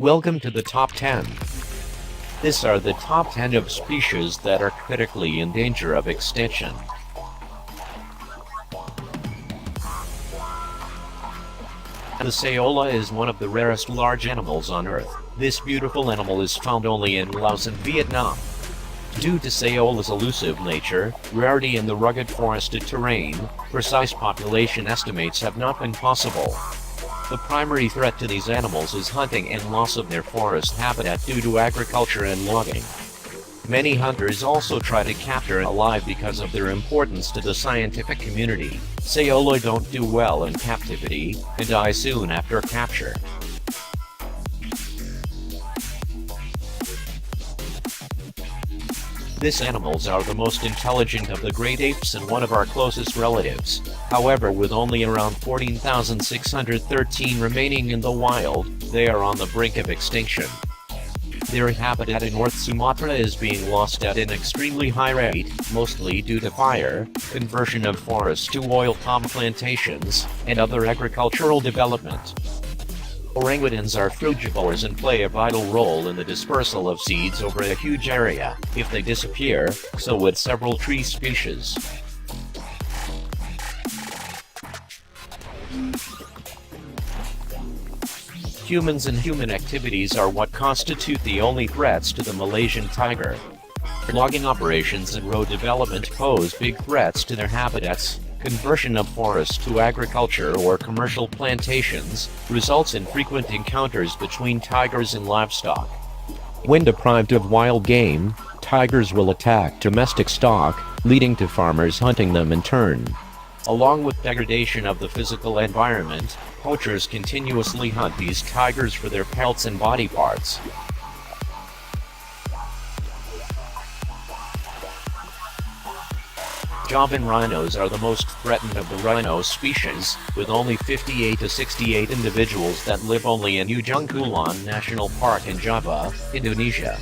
Welcome to the Top 10. These are the top 10 of species that are critically in danger of extinction. The saola is one of the rarest large animals on Earth. This beautiful animal is found only in Laos and Vietnam. Due to saola's elusive nature, rarity in the rugged forested terrain, precise population estimates have not been possible. The primary threat to these animals is hunting and loss of their forest habitat due to agriculture and logging. Many hunters also try to capture alive because of their importance to the scientific community. Saola don't do well in captivity, and die soon after capture. These animals are the most intelligent of the great apes and one of our closest relatives. However, with only around 14,613 remaining in the wild, they are on the brink of extinction. Their habitat in North Sumatra is being lost at an extremely high rate, mostly due to fire, conversion of forests to oil palm plantations, and other agricultural development. Orangutans are frugivores and play a vital role in the dispersal of seeds over a huge area. If they disappear, so would several tree species. Humans and human activities are what constitute the only threats to the Malaysian tiger. Logging operations and road development pose big threats to their habitats. Conversion of forests to agriculture or commercial plantations results in frequent encounters between tigers and livestock. When deprived of wild game, tigers will attack domestic stock, leading to farmers hunting them in turn. Along with degradation of the physical environment, poachers continuously hunt these tigers for their pelts and body parts. Javan rhinos are the most threatened of the rhino species, with only 58 to 68 individuals that live only in Ujung Kulon National Park in Java, Indonesia.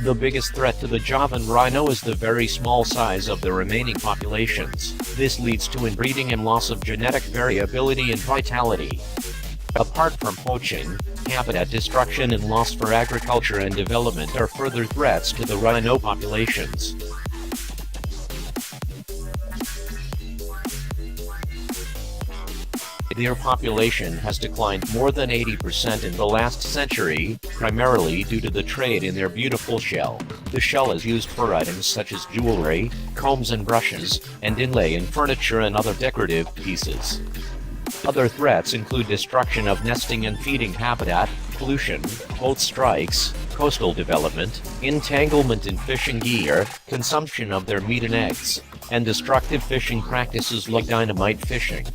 The biggest threat to the Javan rhino is the very small size of the remaining populations. This leads to inbreeding and loss of genetic variability and vitality. Apart from poaching, habitat destruction and loss for agriculture and development are further threats to the rhino populations. Their population has declined more than 80% in the last century, primarily due to the trade in their beautiful shell. The shell is used for items such as jewelry, combs and brushes, and inlay in furniture and other decorative pieces. Other threats include destruction of nesting and feeding habitat, pollution, boat strikes, coastal development, entanglement in fishing gear, consumption of their meat and eggs, and destructive fishing practices like dynamite fishing.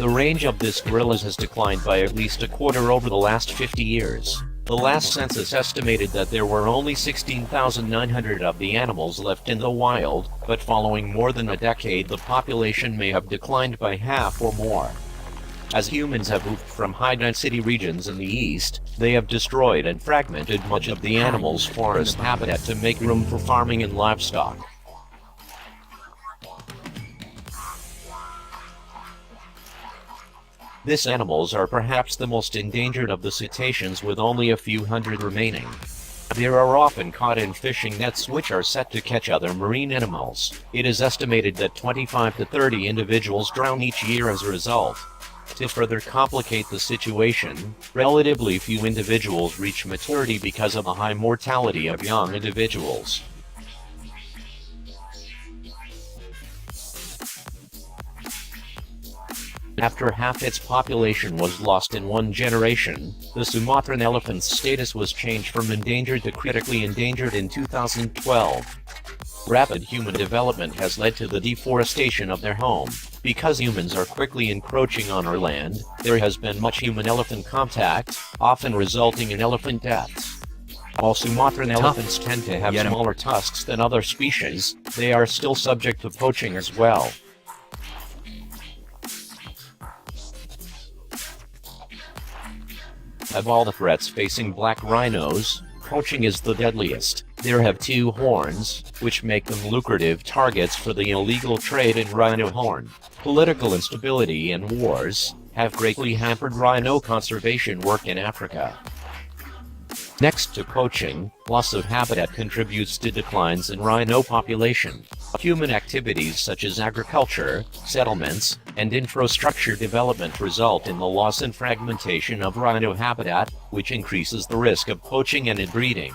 The range of these gorillas has declined by at least a quarter over the last 50 years. The last census estimated that there were only 16,900 of the animals left in the wild, but following more than a decade the population may have declined by half or more. As humans have moved from high-density regions in the east, they have destroyed and fragmented much of the animals' forest habitat to make room for farming and livestock. These animals are perhaps the most endangered of the cetaceans, with only a few hundred remaining. They are often caught in fishing nets which are set to catch other marine animals. It is estimated that 25 to 30 individuals drown each year as a result. To further complicate the situation, relatively few individuals reach maturity because of the high mortality of young individuals. After half its population was lost in one generation, the Sumatran elephant's status was changed from endangered to critically endangered in 2012. Rapid human development has led to the deforestation of their home. Because humans are quickly encroaching on our land, there has been much human-elephant contact, often resulting in elephant deaths. While Sumatran elephants tend to have smaller tusks than other species, they are still subject to poaching as well. Of all the threats facing black rhinos, poaching is the deadliest. They have two horns, which make them lucrative targets for the illegal trade in rhino horn. Political instability and wars have greatly hampered rhino conservation work in Africa. Next to poaching, loss of habitat contributes to declines in rhino population. Human activities such as agriculture, settlements, and infrastructure development result in the loss and fragmentation of rhino habitat, which increases the risk of poaching and inbreeding.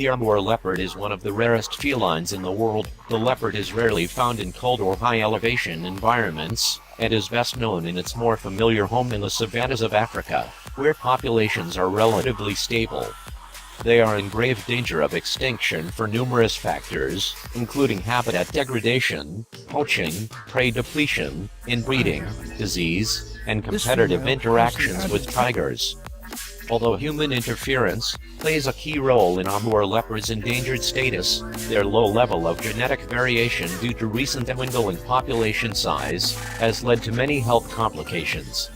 The Amur leopard is one of the rarest felines in the world. The leopard is rarely found in cold or high elevation environments, and is best known in its more familiar home in the savannas of Africa, where populations are relatively stable. They are in grave danger of extinction for numerous factors, including habitat degradation, poaching, prey depletion, inbreeding, disease, and competitive interactions with tigers. Although human interference plays a key role in Amur leopard's endangered status, their low level of genetic variation due to recent dwindling population size has led to many health complications.